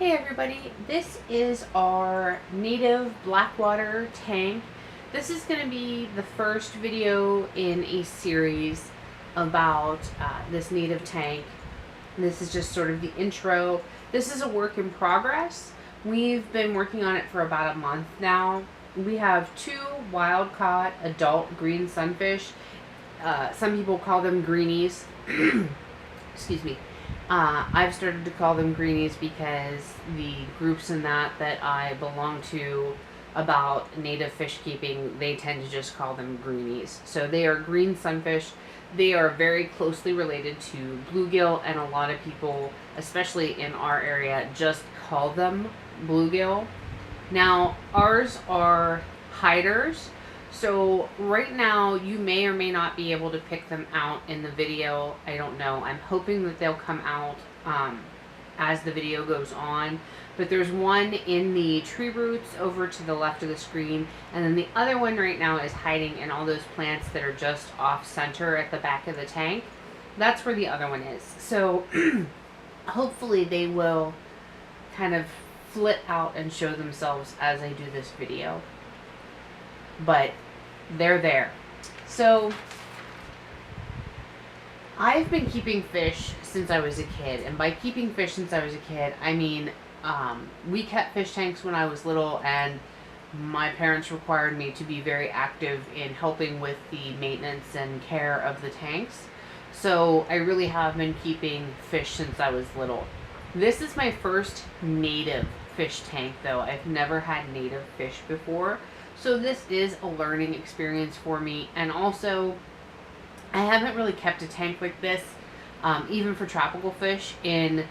Hey everybody, this is our native Blackwater tank. This is going to be the first video in a series about this native tank. This is just sort of the intro. This is a work in progress. We've been working on it for about a month now. We have two wild-caught adult green sunfish. Some people call them greenies. Excuse me. I've started to call them greenies because the groups in that I belong to about native fish keeping, they tend to just call them greenies. So they are green sunfish. They are very closely related to bluegill, and a lot of people, especially in our area, just call them bluegill. Now, ours are hiders. So right now, you may or may not be able to pick them out in the video. I don't know. I'm hoping that they'll come out as the video goes on. But there's one in the tree roots over to the left of the screen. And then the other one right now is hiding in all those plants that are just off center at the back of the tank. That's where the other one is. So hopefully they will kind of flit out and show themselves as I do this video. But they're there. So I've been keeping fish since I was a kid, and by keeping fish since I was a kid, I mean we kept fish tanks when I was little, and my parents required me to be very active in helping with the maintenance and care of the tanks. So I really have been keeping fish since I was little. This is my first native fish tank, though. I've never had native fish before. So this is a learning experience for me, and also I haven't really kept a tank like this, even for tropical fish, in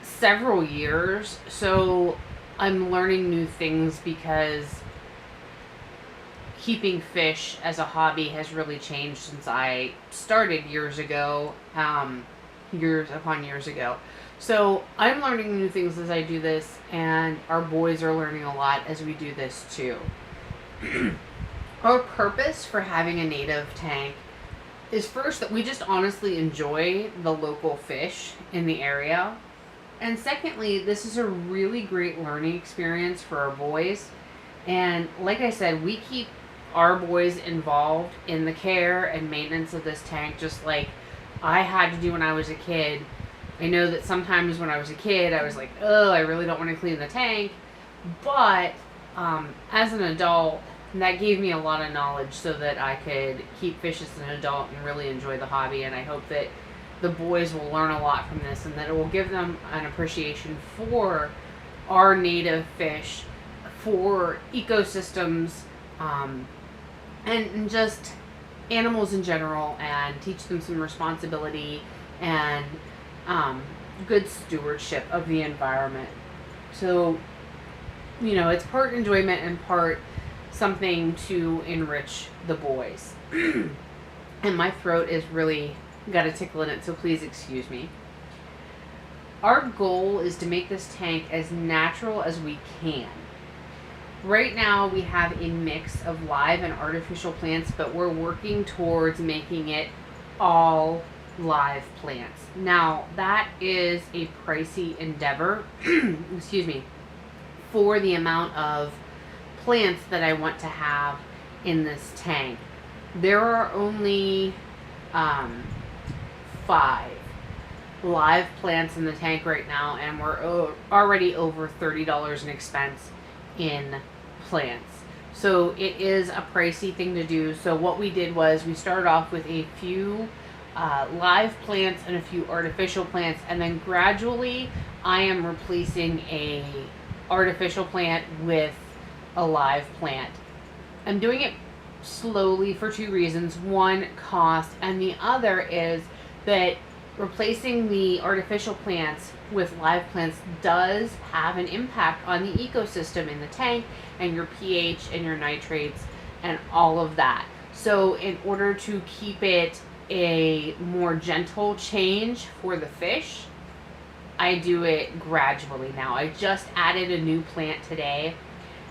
several years. So I'm learning new things because keeping fish as a hobby has really changed since I started years ago, years upon years ago. So I'm learning new things as I do this, and our boys are learning a lot as we do this too. Our purpose for having a native tank is first that we just honestly enjoy the local fish in the area. And secondly, this is a really great learning experience for our boys. And like I said, we keep our boys involved in the care and maintenance of this tank just like I had to do when I was a kid. I know that sometimes when I was a kid, I was like, oh, I really don't want to clean the tank. But as an adult, that gave me a lot of knowledge so that I could keep fish as an adult and really enjoy the hobby. And I hope that the boys will learn a lot from this, and that it will give them an appreciation for our native fish, for ecosystems, and just animals in general, and teach them some responsibility and good stewardship of the environment. So, you know, it's part enjoyment and part something to enrich the boys. And my throat is really got a tickle in it, so please excuse me. Our goal is to make this tank as natural as we can. Right now we have a mix of live and artificial plants, but we're working towards making it all live plants. Now that is a pricey endeavor, excuse me, for the amount of plants that I want to have in this tank. There are only 5 live plants in the tank right now, and we're already over $30 in expense in plants. So it is a pricey thing to do. So what we did was we started off with a few live plants and a few artificial plants, and then gradually I am replacing a artificial plant with a live plant. I'm doing it slowly for 2 reasons. One, cost, and the other is that replacing the artificial plants with live plants does have an impact on the ecosystem in the tank and your pH and your nitrates and all of that. So in order to keep it a more gentle change for the fish, I do it gradually now. I just added a new plant today,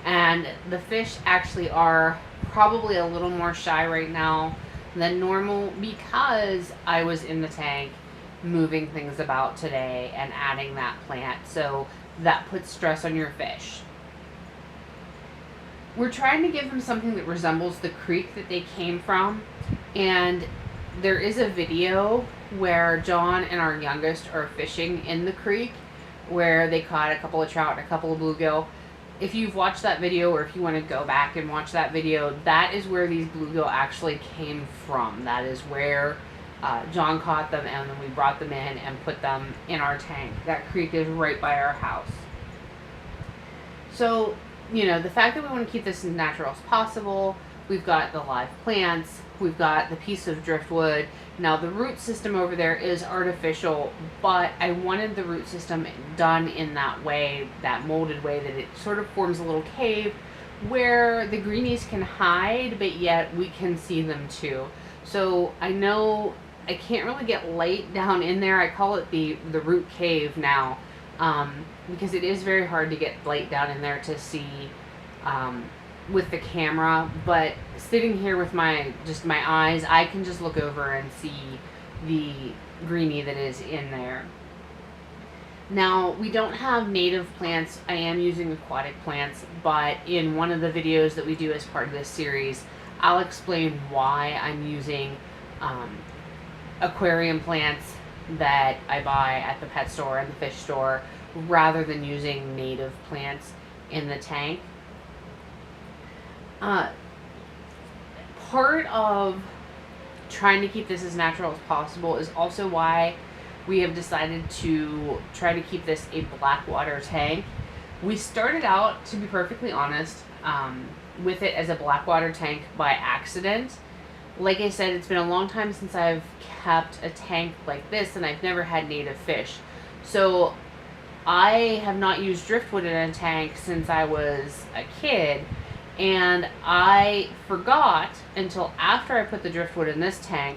and the fish actually are probably a little more shy right now than normal because I was in the tank moving things about today and adding that plant. So that puts stress on your fish. We're trying to give them something that resembles the creek that they came from, and there is a video where John and our youngest are fishing in the creek where they caught a couple of trout and a couple of bluegill. If you've watched that video, or if you want to go back and watch that video, that is where these bluegill actually came from. That is where John caught them, and then we brought them in and put them in our tank. That creek is right by our house. So, you know, the fact that we want to keep this as natural as possible, we've got the live plants, we've got the piece of driftwood. Now the root system over there is artificial, but I wanted the root system done in that way, that molded way, that it sort of forms a little cave where the greenies can hide, but yet we can see them too. So I know I can't really get light down in there. I call it the root cave now, because it is very hard to get light down in there to see with the camera, but sitting here with my eyes, I can just look over and see the greenie that is in there. Now, we don't have native plants. I am using aquatic plants, but in one of the videos that we do as part of this series, I'll explain why I'm using aquarium plants that I buy at the pet store and the fish store rather than using native plants in the tank. Part of trying to keep this as natural as possible is also why we have decided to try to keep this a Blackwater tank. We started out, to be perfectly honest, with it as a Blackwater tank by accident. Like I said, it's been a long time since I've kept a tank like this, and I've never had native fish. So I have not used driftwood in a tank since I was a kid. And I forgot until after I put the driftwood in this tank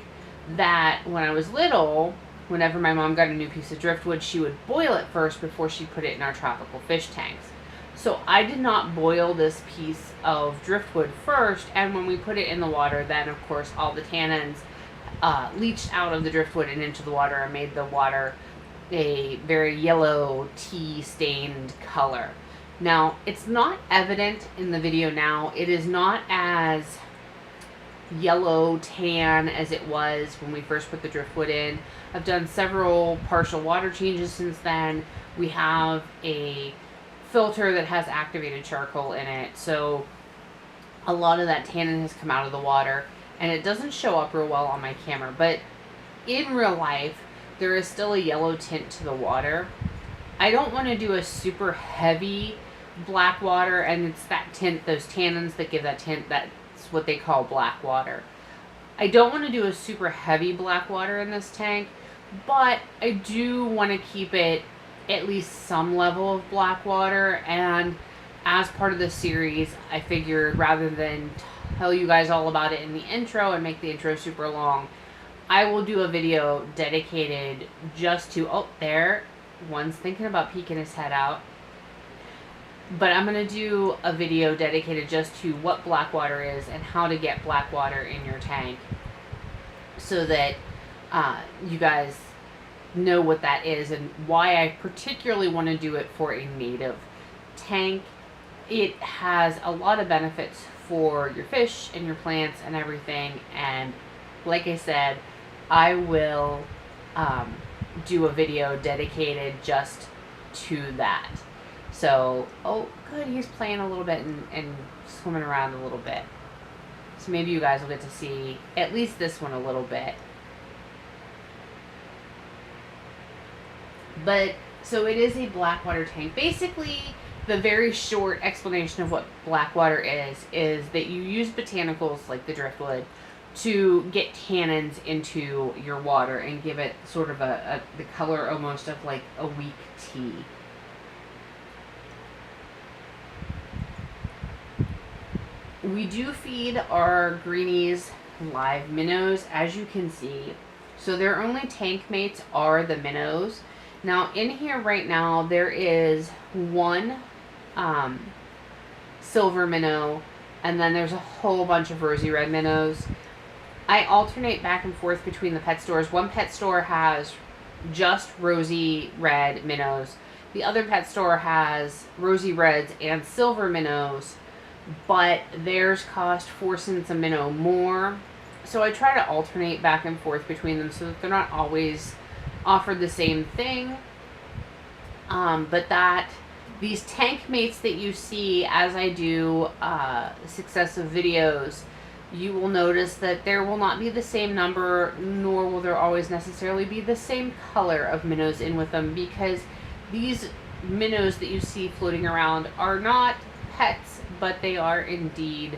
that when I was little, whenever my mom got a new piece of driftwood, she would boil it first before she put it in our tropical fish tanks. So I did not boil this piece of driftwood first, and when we put it in the water, then of course all the tannins leached out of the driftwood and into the water and made the water a very yellow tea stained color. Now, it's not evident in the video now. It is not as yellow tan as it was when we first put the driftwood in. I've done several partial water changes since then. We have a filter that has activated charcoal in it, so a lot of that tannin has come out of the water, and it doesn't show up real well on my camera, but in real life, there is still a yellow tint to the water. I don't want to do a super heavy Blackwater, and it's that tint, those tannins that give that tint, that's what they call Blackwater. I don't want to do a super heavy Blackwater in this tank, but I do want to keep it at least some level of Blackwater, and as part of the series, I figured rather than tell you guys all about it in the intro and make the intro super long, I will do a video dedicated just to, oh, there, one's thinking about peeking his head out. But I'm going to do a video dedicated just to what Blackwater is and how to get Blackwater in your tank, so that you guys know what that is and why I particularly want to do it for a native tank. It has a lot of benefits for your fish and your plants and everything, and like I said, I will do a video dedicated just to that. So, oh good, he's playing a little bit and swimming around a little bit. So maybe you guys will get to see at least this one a little bit. But, so it is a Blackwater tank. Basically, the very short explanation of what Blackwater is that you use botanicals like the driftwood to get tannins into your water and give it sort of the color almost of like a weak tea. We do feed our greenies live minnows, as you can see. So their only tank mates are the minnows. Now in here right now there is one silver minnow, and then there's a whole bunch of rosy red minnows. I alternate back and forth between the pet stores. One pet store has just rosy red minnows. The other pet store has rosy reds and silver minnows, but theirs cost 4 cents a minnow more. So I try to alternate back and forth between them so that they're not always offered the same thing. But that these tank mates that you see as I do successive videos, you will notice that there will not be the same number, nor will there always necessarily be the same color of minnows in with them, because these minnows that you see floating around are not pets, but they are indeed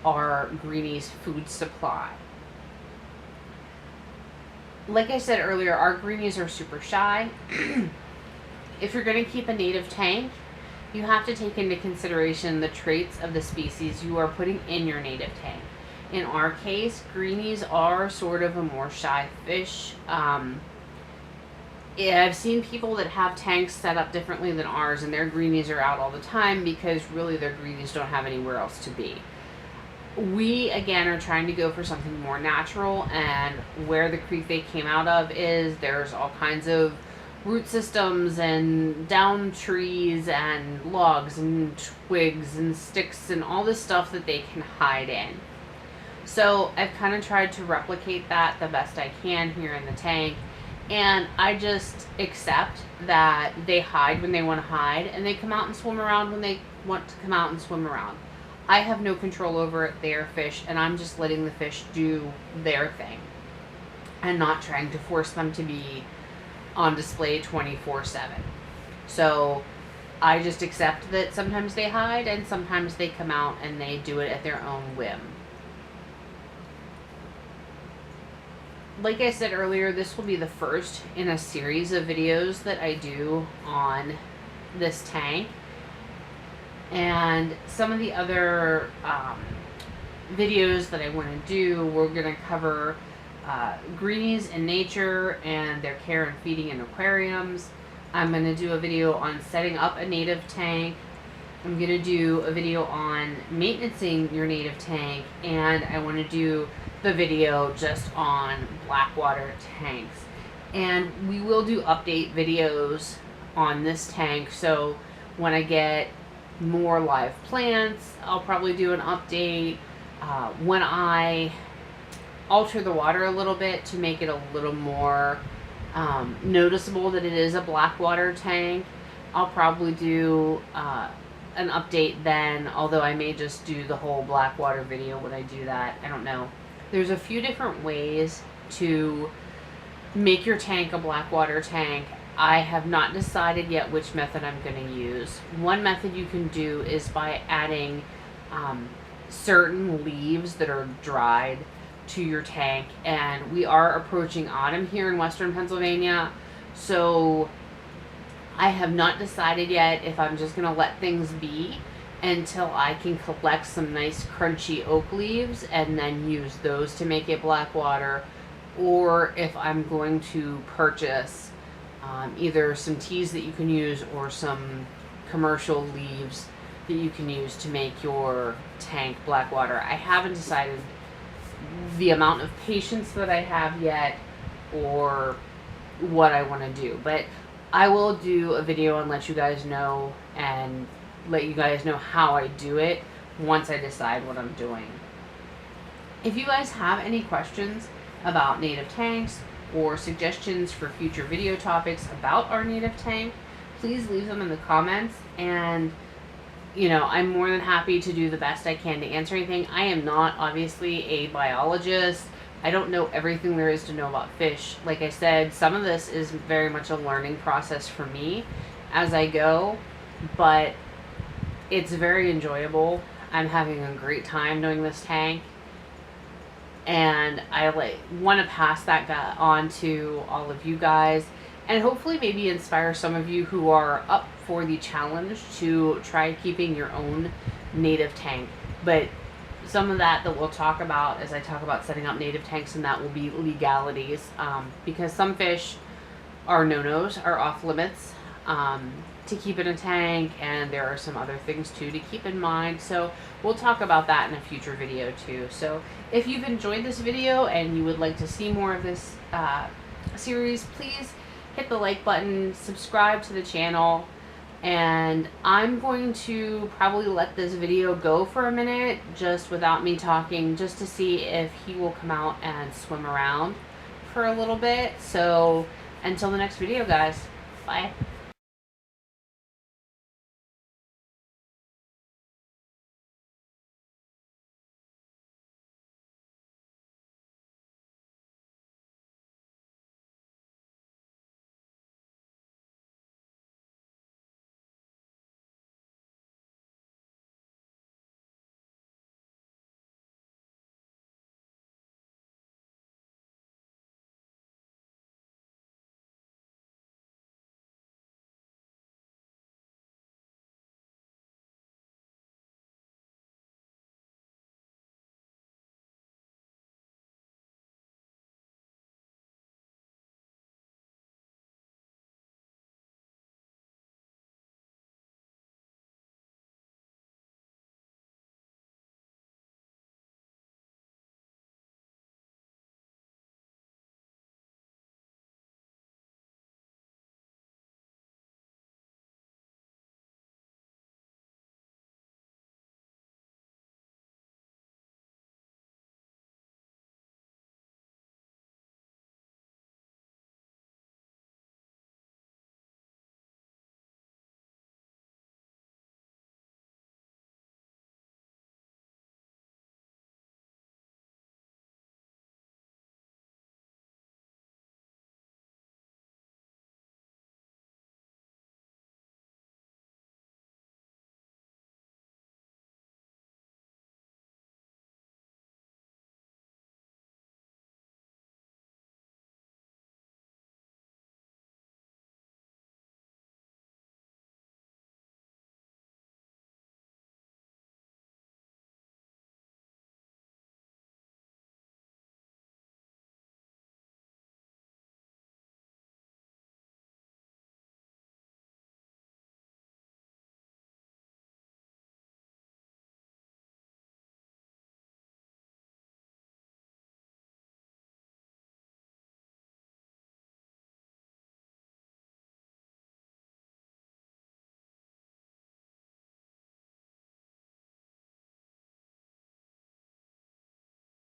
our greenies' food supply. Like I said earlier, our greenies are super shy. If you're going to keep a native tank, you have to take into consideration the traits of the species you are putting in your native tank. In our case, greenies are sort of a more shy fish. I've seen people that have tanks set up differently than ours, and their greenies are out all the time because really their greenies don't have anywhere else to be. We, again, are trying to go for something more natural, and where the creek they came out of is there's all kinds of root systems and down trees and logs and twigs and sticks and all this stuff that they can hide in. So I've kind of tried to replicate that the best I can here in the tank, and I just accept that they hide when they want to hide, and they come out and swim around when they want to come out and swim around. I have no control over it. They are fish, and I'm just letting the fish do their thing and not trying to force them to be on display 24/7. So I just accept that sometimes they hide and sometimes they come out and they do it at their own whim. Like I said earlier, this will be the first in a series of videos that I do on this tank. And some of the other videos that I want to do, we're going to cover greenies in nature and their care and feeding in aquariums. I'm going to do a video on setting up a native tank. I'm going to do a video on maintaining your native tank, and I want to do the video just on Blackwater tanks. And we will do update videos on this tank, so when I get more live plants, I'll probably do an update. When I alter the water a little bit to make it a little more noticeable that it is a Blackwater tank, I'll probably do an update then, although I may just do the whole Blackwater video when I do that. I don't know. There's a few different ways to make your tank a Blackwater tank. I have not decided yet which method I'm going to use. One method you can do is by adding certain leaves that are dried to your tank, and we are approaching autumn here in western Pennsylvania, so I have not decided yet if I'm just going to let things be until I can collect some nice crunchy oak leaves and then use those to make it Blackwater, or if I'm going to purchase either some teas that you can use or some commercial leaves that you can use to make your tank Blackwater. I haven't decided the amount of patience that I have yet or what I want to do, but I will do a video and let you guys know and let you guys know how I do it once I decide what I'm doing. If you guys have any questions about native tanks or suggestions for future video topics about our native tank, please leave them in the comments, and I'm more than happy to do the best I can to answer anything. I am not obviously a biologist. I don't know everything there is to know about fish. Like I said, some of this is very much a learning process for me as I go, but it's very enjoyable. I'm having a great time doing this tank, and I want to pass that on to all of you guys, and hopefully maybe inspire some of you who are up for the challenge to try keeping your own native tank. But some of that we'll talk about as I talk about setting up native tanks, and that will be legalities, because some fish are no-nos, are off limits to keep in a tank, and there are some other things too to keep in mind. So we'll talk about that in a future video too. So if you've enjoyed this video and you would like to see more of this series, please hit the like button, subscribe to the channel, And I'm going to probably let this video go for a minute just without me talking, just to see if he will come out and swim around for a little bit. So until the next video, guys, bye.